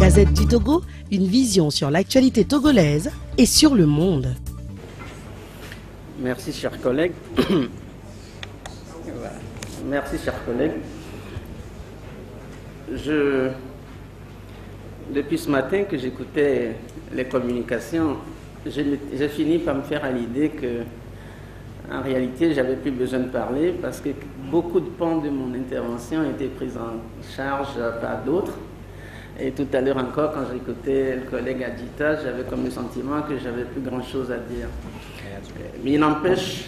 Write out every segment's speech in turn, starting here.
Gazette du Togo, une vision sur l'actualité togolaise et sur le monde. Merci, chers collègues. Merci, chers collègues. Depuis ce matin que j'écoutais les communications, j'ai fini par me faire à l'idée que, en réalité, j'avais plus besoin de parler parce que beaucoup de pans de mon intervention étaient pris en charge par d'autres. Et tout à l'heure encore, quand j'écoutais le collègue Adjita, j'avais comme le sentiment que j'avais plus grand-chose à dire. Mais il n'empêche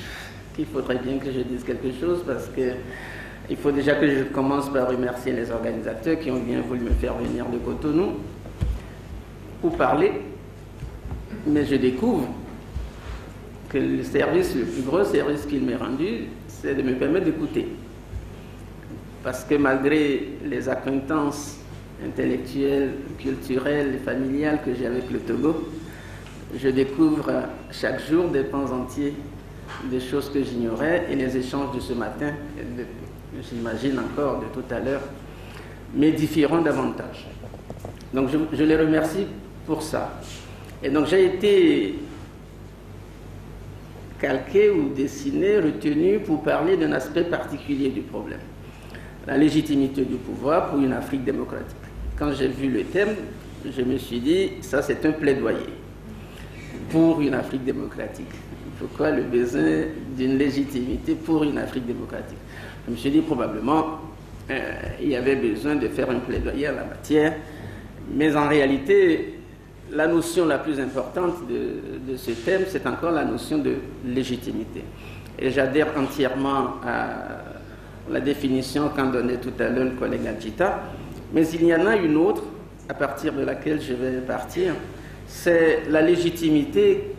qu'il faudrait bien que je dise quelque chose parce que il faut déjà que je commence par remercier les organisateurs qui ont bien voulu me faire venir de Cotonou pour parler. Mais je découvre que le plus gros service qu'il m'ait rendu, c'est de me permettre d'écouter. Parce que malgré les acquaintances intellectuelles, culturelles et familiales que j'ai avec le Togo, je découvre chaque jour des pans entiers des choses que j'ignorais et les échanges de ce matin, j'imagine encore de tout à l'heure, m'édifieront davantage. Donc je les remercie pour ça. Et donc j'ai été calqué ou dessiné, retenu pour parler d'un aspect particulier du problème. La légitimité du pouvoir pour une Afrique démocratique. Quand j'ai vu le thème, je me suis dit, ça c'est un plaidoyer pour une Afrique démocratique. Pourquoi le besoin d'une légitimité pour une Afrique démocratique? Je me suis dit, probablement, il y avait besoin de faire un plaidoyer en la matière, mais en réalité, la notion la plus importante de ce thème, c'est encore la notion de légitimité. Et j'adhère entièrement à la définition qu'en donnait tout à l'heure le collègue Adjita, mais il y en a une autre, à partir de laquelle je vais partir, c'est la légitimité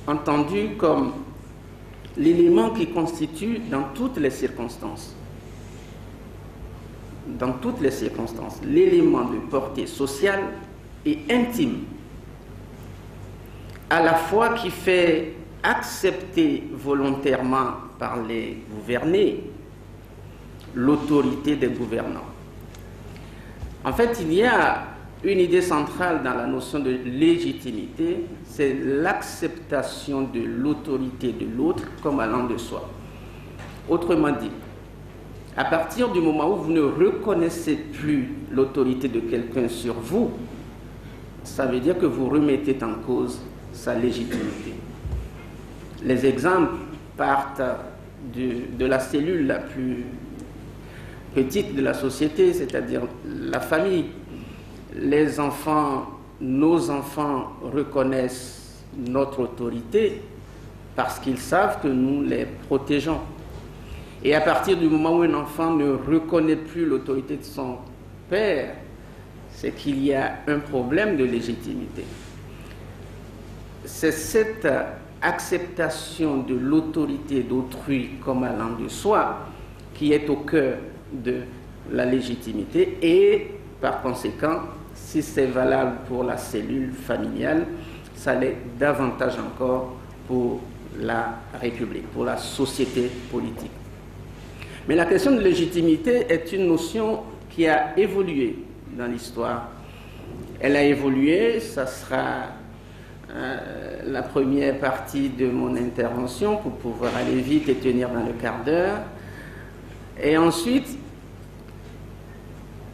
entendue comme l'élément qui constitue dans toutes les circonstances, l'élément de portée sociale et intime, à la fois qui fait accepter volontairement par les gouvernés l'autorité des gouvernants. En fait, il y a une idée centrale dans la notion de légitimité, c'est l'acceptation de l'autorité de l'autre comme allant de soi. Autrement dit, à partir du moment où vous ne reconnaissez plus l'autorité de quelqu'un sur vous, ça veut dire que vous remettez en cause sa légitimité. Les exemples partent de la cellule la plus petite de la société, c'est-à-dire la famille. Les enfants, nos enfants reconnaissent notre autorité parce qu'ils savent que nous les protégeons. Et à partir du moment où un enfant ne reconnaît plus l'autorité de son père, c'est qu'il y a un problème de légitimité. C'est cette acceptation de l'autorité d'autrui comme allant de soi qui est au cœur de la légitimité et par conséquent, si c'est valable pour la cellule familiale, ça l'est davantage encore pour la République, pour la société politique. Mais la question de légitimité est une notion qui a évolué dans l'histoire. Elle a évolué, ça sera la première partie de mon intervention pour pouvoir aller vite et tenir dans le quart d'heure. Et ensuite,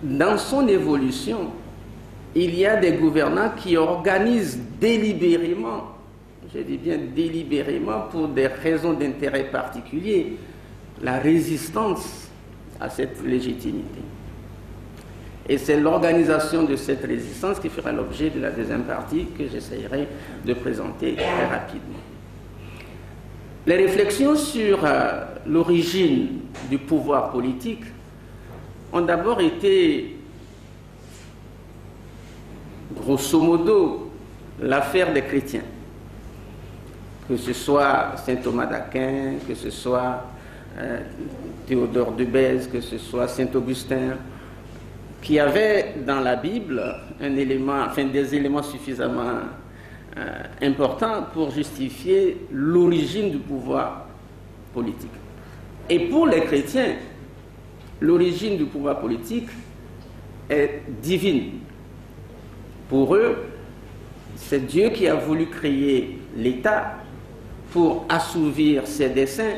dans son évolution, il y a des gouvernants qui organisent délibérément, je dis bien délibérément, pour des raisons d'intérêt particulier, la résistance à cette légitimité. Et c'est l'organisation de cette résistance qui fera l'objet de la deuxième partie que j'essaierai de présenter très rapidement. Les réflexions sur l'origine du pouvoir politique ont d'abord été, grosso modo, l'affaire des chrétiens. Que ce soit saint Thomas d'Aquin, que ce soit Théodore de Bèze, que ce soit saint Augustin, qui avaient dans la Bible un élément, enfin des éléments suffisamment importants pour justifier l'origine du pouvoir politique. Et pour les chrétiens, l'origine du pouvoir politique est divine. Pour eux, c'est Dieu qui a voulu créer l'État pour assouvir ses desseins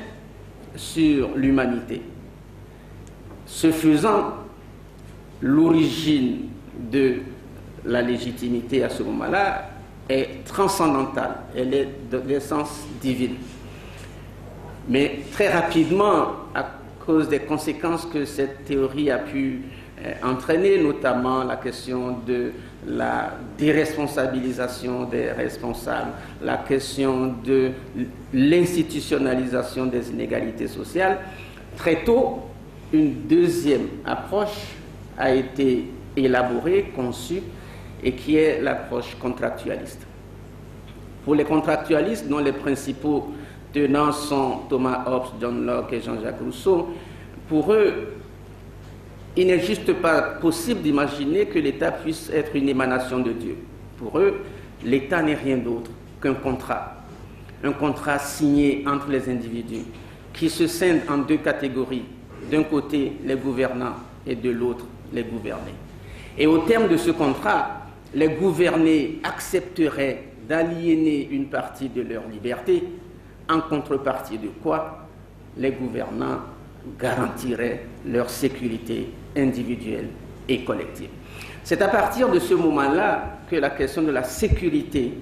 sur l'humanité. Ce faisant, l'origine de la légitimité à ce moment-là est transcendantale, elle est d'essence divine. Mais très rapidement, à cause des conséquences que cette théorie a pu entraîner, notamment la question de la déresponsabilisation des responsables, la question de l'institutionnalisation des inégalités sociales, très tôt, une deuxième approche a été élaborée, conçue, et qui est l'approche contractualiste. Pour les contractualistes, dont les principaux tenants sont Thomas Hobbes, John Locke et Jean-Jacques Rousseau, pour eux, il n'est juste pas possible d'imaginer que l'État puisse être une émanation de Dieu. Pour eux, l'État n'est rien d'autre qu'un contrat signé entre les individus, qui se scinde en deux catégories. D'un côté, les gouvernants et de l'autre, les gouvernés. Et au terme de ce contrat, les gouvernés accepteraient d'aliéner une partie de leur liberté, en contrepartie de quoi les gouvernants garantiraient leur sécurité individuelle et collective. C'est à partir de ce moment-là que la question de la sécurité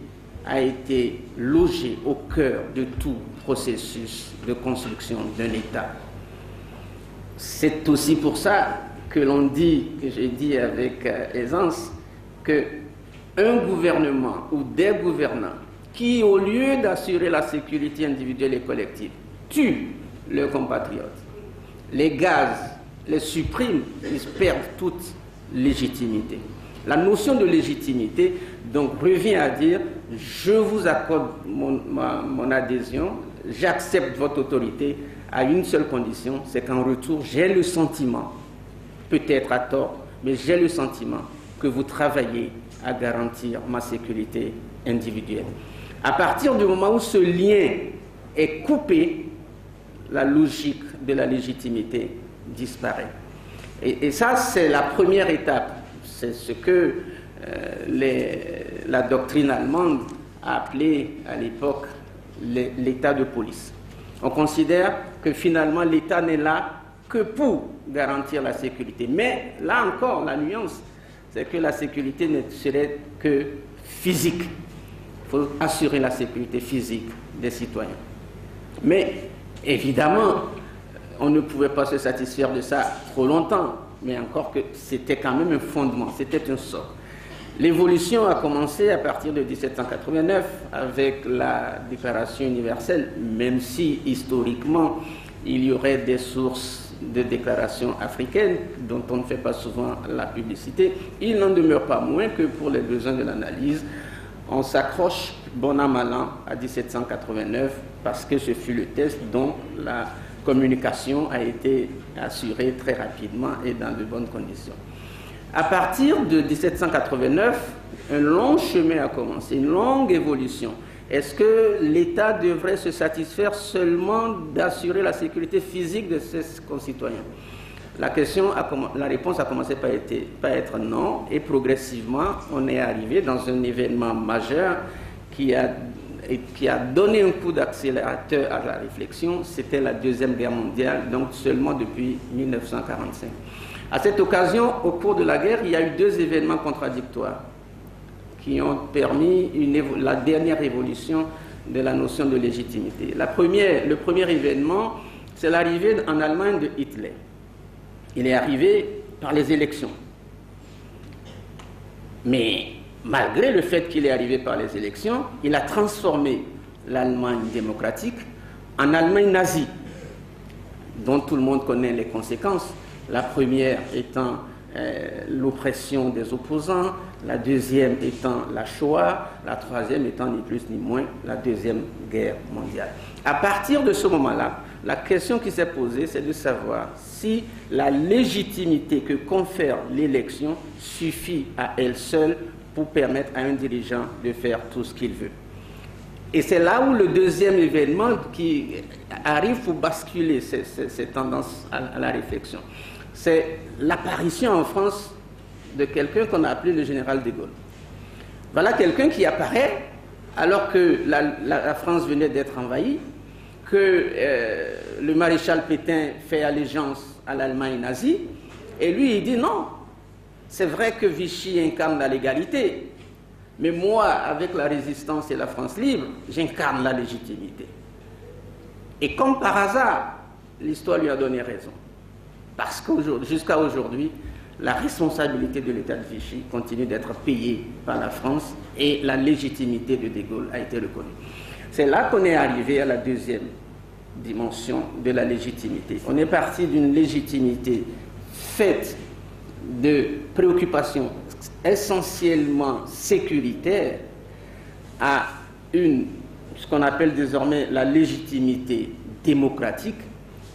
a été logée au cœur de tout processus de construction d'un État. C'est aussi pour ça que l'on dit, que j'ai dit avec aisance, qu'un gouvernement ou des gouvernants qui, au lieu d'assurer la sécurité individuelle et collective, tuent leurs compatriotes, les gazent, les suppriment, ils perdent toute légitimité. La notion de légitimité, donc, revient à dire « je vous accorde mon adhésion, j'accepte votre autorité à une seule condition, c'est qu'en retour, j'ai le sentiment, peut-être à tort, mais j'ai le sentiment que vous travaillez à garantir ma sécurité individuelle. » À partir du moment où ce lien est coupé, la logique de la légitimité disparaît. Et ça, c'est la première étape. C'est ce que la doctrine allemande a appelé à l'époque l'état de police. On considère que finalement l'État n'est là que pour garantir la sécurité. Mais là encore, la nuance, c'est que la sécurité ne serait que physique. Il faut assurer la sécurité physique des citoyens. Mais évidemment, on ne pouvait pas se satisfaire de ça trop longtemps, mais encore que c'était quand même un fondement, c'était un socle. L'évolution a commencé à partir de 1789 avec la Déclaration universelle, même si historiquement il y aurait des sources de déclarations africaines dont on ne fait pas souvent la publicité. Il n'en demeure pas moins que pour les besoins de l'analyse, on s'accroche bon an mal an à 1789 parce que ce fut le test dont la communication a été assurée très rapidement et dans de bonnes conditions. À partir de 1789, un long chemin a commencé, une longue évolution. Est-ce que l'État devrait se satisfaire seulement d'assurer la sécurité physique de ses concitoyens? La réponse a commencé par être non, et progressivement, on est arrivé dans un événement majeur qui a donné un coup d'accélérateur à la réflexion. C'était la Deuxième Guerre mondiale, donc seulement depuis 1945. À cette occasion, au cours de la guerre, il y a eu deux événements contradictoires qui ont permis la dernière évolution de la notion de légitimité. Le premier événement, c'est l'arrivée en Allemagne de Hitler. Il est arrivé par les élections. Mais malgré le fait qu'il est arrivé par les élections, il a transformé l'Allemagne démocratique en Allemagne nazie, dont tout le monde connaît les conséquences. La première étant l'oppression des opposants, la deuxième étant la Shoah, la troisième étant ni plus ni moins la Deuxième Guerre mondiale. À partir de ce moment-là, la question qui s'est posée, c'est de savoir si la légitimité que confère l'élection suffit à elle seule pour permettre à un dirigeant de faire tout ce qu'il veut. Et c'est là où le deuxième événement qui arrive pour basculer ces tendances à la réflexion. C'est l'apparition en France de quelqu'un qu'on a appelé le général de Gaulle. Voilà quelqu'un qui apparaît alors que la France venait d'être envahie, que le maréchal Pétain fait allégeance à l'Allemagne nazie, et lui il dit non, c'est vrai que Vichy incarne la légalité, mais moi, avec la résistance et la France libre, j'incarne la légitimité. Et comme par hasard, l'histoire lui a donné raison. Parce que jusqu'à aujourd'hui, la responsabilité de l'État de Vichy continue d'être payée par la France et la légitimité de De Gaulle a été reconnue. C'est là qu'on est arrivé à la deuxième dimension de la légitimité. On est parti d'une légitimité faite de préoccupations essentiellement sécuritaires à ce qu'on appelle désormais la légitimité démocratique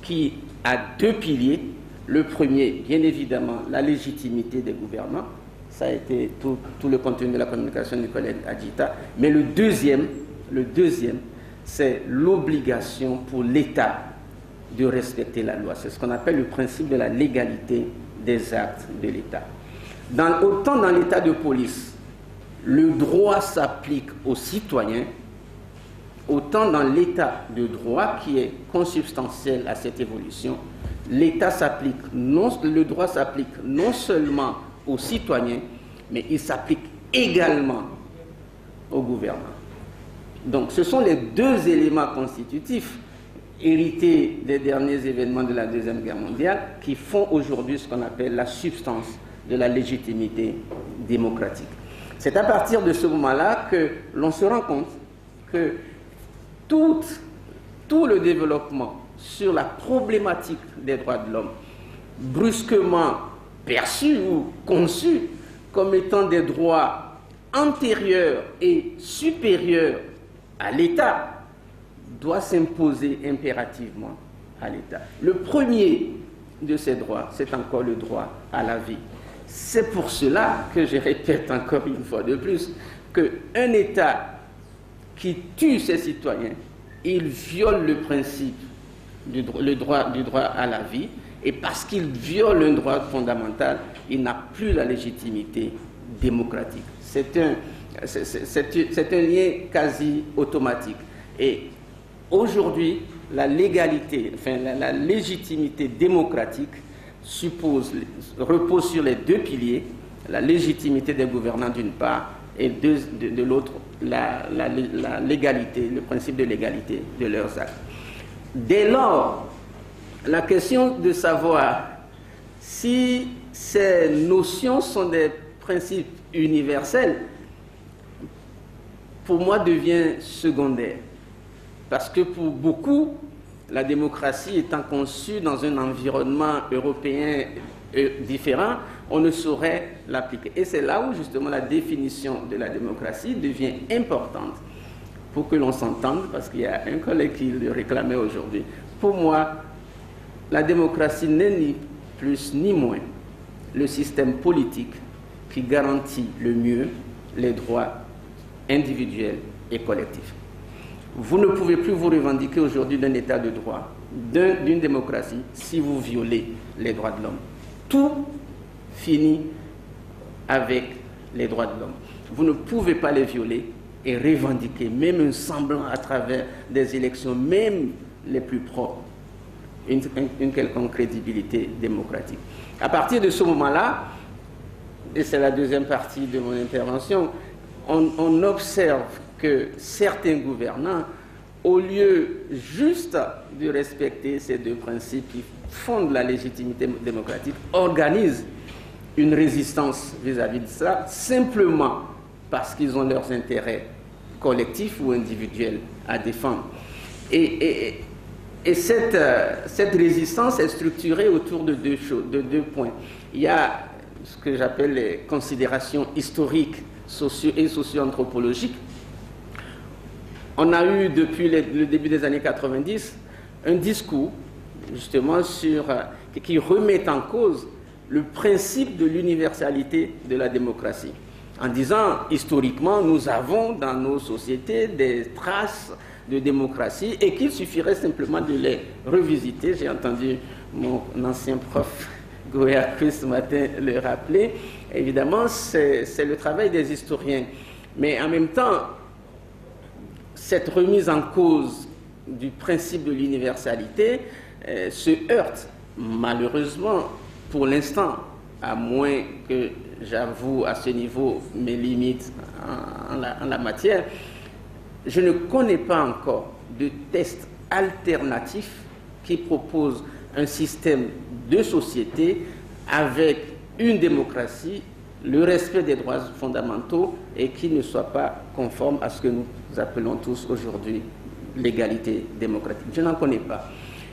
qui a deux piliers. Le premier, bien évidemment, la légitimité des gouvernants. Ça a été tout le contenu de la communication du collègue Adjita. Mais le deuxième, c'est l'obligation pour l'État de respecter la loi. C'est ce qu'on appelle le principe de la légalité des actes de l'État. Autant dans l'État de police, le droit s'applique aux citoyens, autant dans l'État de droit qui est consubstantiel à cette évolution, le droit s'applique non seulement aux citoyens, mais il s'applique également au gouvernement. Donc ce sont les deux éléments constitutifs hérités des derniers événements de la Deuxième Guerre mondiale qui font aujourd'hui ce qu'on appelle la substance de la légitimité démocratique. C'est à partir de ce moment-là que l'on se rend compte que tout le développement sur la problématique des droits de l'homme, brusquement perçus ou conçus comme étant des droits antérieurs et supérieurs à l'État, doit s'imposer impérativement à l'État. Le premier de ces droits, c'est encore le droit à la vie. C'est pour cela que je répète encore une fois de plus qu'un État qui tue ses citoyens, il viole le principe du droit à la vie, et parce qu'il viole un droit fondamental, il n'a plus la légitimité démocratique. C'est un lien quasi automatique. Et aujourd'hui, la légitimité démocratique repose sur les deux piliers, la légitimité des gouvernants d'une part, et de l'autre, la légalité, le principe de légalité de leurs actes. Dès lors, la question de savoir si ces notions sont des principes universels, pour moi, devient secondaire. Parce que pour beaucoup, la démocratie étant conçue dans un environnement européen différent, on ne saurait l'appliquer. Et c'est là où justement la définition de la démocratie devient importante pour que l'on s'entende, parce qu'il y a un collègue qui le réclamait aujourd'hui. Pour moi, la démocratie n'est ni plus ni moins le système politique qui garantit le mieux les droits individuels et collectifs. Vous ne pouvez plus vous revendiquer aujourd'hui d'un état de droit, d'une démocratie, si vous violez les droits de l'homme. Tout finit avec les droits de l'homme. Vous ne pouvez pas les violer et revendiquer, même un semblant à travers des élections, même les plus propres, une quelconque crédibilité démocratique. À partir de ce moment-là, et c'est la deuxième partie de mon intervention, on observe que certains gouvernants, au lieu juste de respecter ces deux principes qui fondent la légitimité démocratique, organisent une résistance vis-à-vis de ça, simplement parce qu'ils ont leurs intérêts collectifs ou individuels à défendre. Et cette résistance est structurée autour de deux choses, de deux points. Il y a ce que j'appelle les considérations historiques et socio-anthropologiques. On a eu depuis le début des années 90 un discours justement qui remet en cause le principe de l'universalité de la démocratie. En disant, historiquement, nous avons dans nos sociétés des traces de démocratie et qu'il suffirait simplement de les revisiter. J'ai entendu mon ancien prof Goya ce matin le rappeler. Évidemment, c'est le travail des historiens Mais en même temps, cette remise en cause du principe de l'universalité se heurte malheureusement pour l'instant, à moins que j'avoue à ce niveau mes limites en la matière, je ne connais pas encore de test alternatif qui propose un système de société avec une démocratie, le respect des droits fondamentaux et qui ne soit pas conforme à ce que nous appelons tous aujourd'hui l'égalité démocratique. Je n'en connais pas.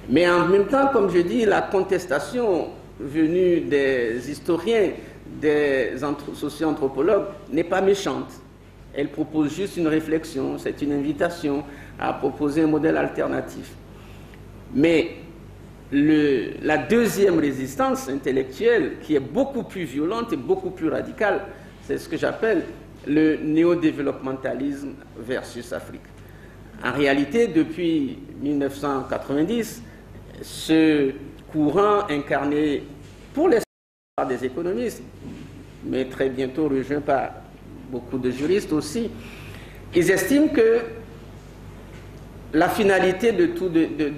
Mais en même temps, comme je dis, la contestation venue des historiens, des socio-anthropologues n'est pas méchante. Elle propose juste une réflexion, c'est une invitation à proposer un modèle alternatif. Mais la deuxième résistance intellectuelle, qui est beaucoup plus violente et beaucoup plus radicale, c'est ce que j'appelle le néo-développementalisme versus Afrique. En réalité, depuis 1990, ce courant incarné pour les par des économistes, mais très bientôt rejoint par beaucoup de juristes aussi, ils estiment que la finalité de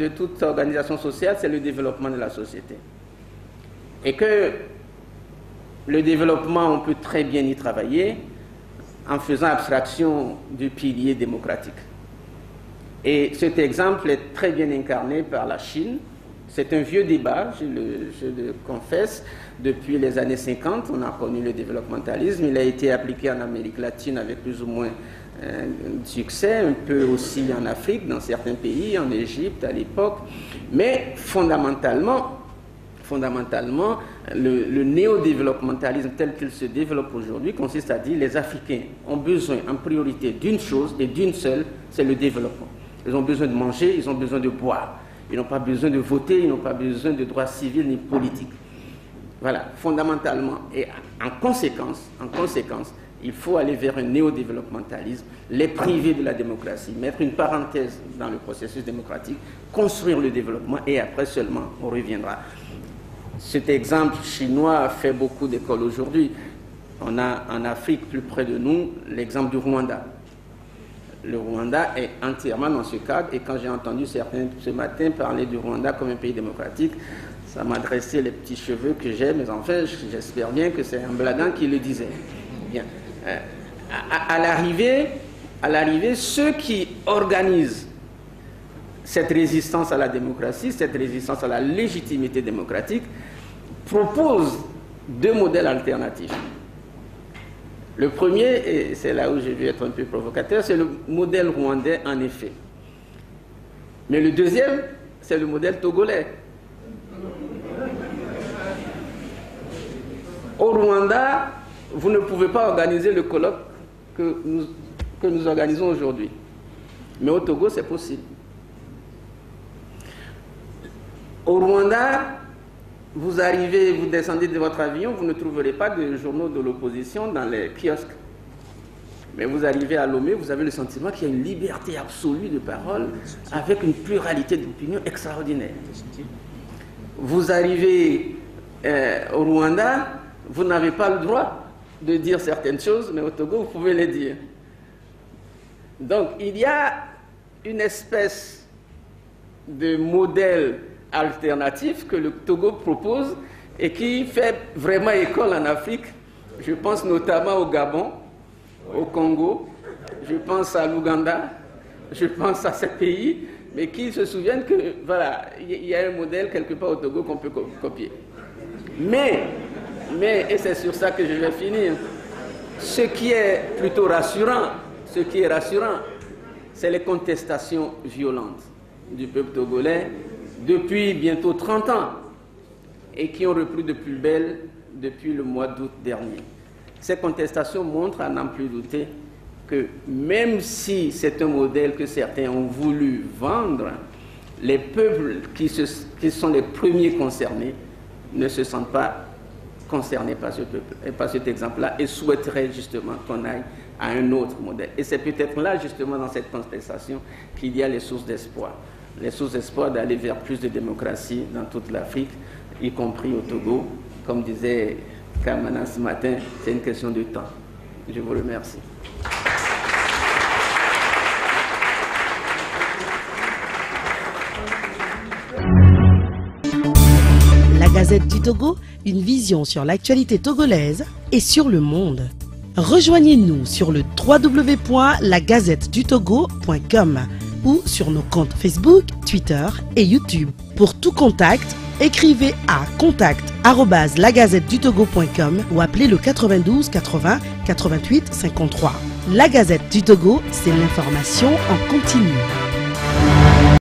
toute organisation sociale, c'est le développement de la société. Et que le développement, on peut très bien y travailler en faisant abstraction du pilier démocratique. Et cet exemple est très bien incarné par la Chine. C'est un vieux débat, je le confesse. Depuis les années 50, on a connu le développementalisme. Il a été appliqué en Amérique latine avec plus ou moins succès, un peu aussi en Afrique, dans certains pays, en Égypte à l'époque. Mais fondamentalement, le néo-développementalisme tel qu'il se développe aujourd'hui consiste à dire que les Africains ont besoin en priorité d'une chose et d'une seule, c'est le développement. Ils ont besoin de manger, ils ont besoin de boire. Ils n'ont pas besoin de voter, ils n'ont pas besoin de droits civils ni politiques. Voilà, fondamentalement. Et en conséquence, il faut aller vers un néo-développementalisme, les priver de la démocratie, mettre une parenthèse dans le processus démocratique, construire le développement et après seulement on reviendra. Cet exemple chinois fait beaucoup d'écoles aujourd'hui. On a en Afrique, plus près de nous, l'exemple du Rwanda. Le Rwanda est entièrement dans ce cadre et quand j'ai entendu certains ce matin parler du Rwanda comme un pays démocratique, ça m'a dressé les petits cheveux que j'ai, mais enfin, j'espère bien que c'est un blaguant qui le disait. Bien. À l'arrivée, ceux qui organisent cette résistance à la démocratie, cette résistance à la légitimité démocratique, proposent deux modèles alternatifs. Le premier, et c'est là où je vais être un peu provocateur, c'est le modèle rwandais en effet. Mais le deuxième, c'est le modèle togolais. Au Rwanda, vous ne pouvez pas organiser le colloque que nous organisons aujourd'hui. Mais au Togo, c'est possible. Au Rwanda, vous arrivez, vous descendez de votre avion, vous ne trouverez pas de journaux de l'opposition dans les kiosques. Mais vous arrivez à Lomé, vous avez le sentiment qu'il y a une liberté absolue de parole avec une pluralité d'opinion extraordinaire. Vous arrivez au Rwanda, vous n'avez pas le droit de dire certaines choses, mais au Togo, vous pouvez les dire. Donc, il y a une espèce de modèle alternatif que le Togo propose et qui fait vraiment école en Afrique. Je pense notamment au Gabon, au Congo, je pense à l'Ouganda, je pense à ces pays, mais qui se souviennent que, voilà, il y a un modèle quelque part au Togo qu'on peut copier. Mais, et c'est sur ça que je vais finir, ce qui est plutôt rassurant, c'est les contestations violentes du peuple togolais depuis bientôt 30 ans et qui ont repris de plus belle depuis le mois d'août dernier. Ces contestations montrent, à n'en plus douter, que même si c'est un modèle que certains ont voulu vendre, les peuples qui sont les premiers concernés ne se sentent pas concernés par ce peuple et par cet exemple-là et souhaiteraient justement qu'on aille à un autre modèle. Et c'est peut-être là, justement, dans cette contestation, qu'il y a les sources d'espoir. Les sources d'espoir d'aller vers plus de démocratie dans toute l'Afrique, y compris au Togo. Comme disait Kamana ce matin, c'est une question de temps. Je vous remercie. Gazette du Togo, une vision sur l'actualité togolaise et sur le monde. Rejoignez-nous sur le www.lagazettedutogo.com ou sur nos comptes Facebook, Twitter et YouTube. Pour tout contact, écrivez à contact@lagazettedutogo.com ou appelez le 92 80 88 53. La Gazette du Togo, c'est l'information en continu.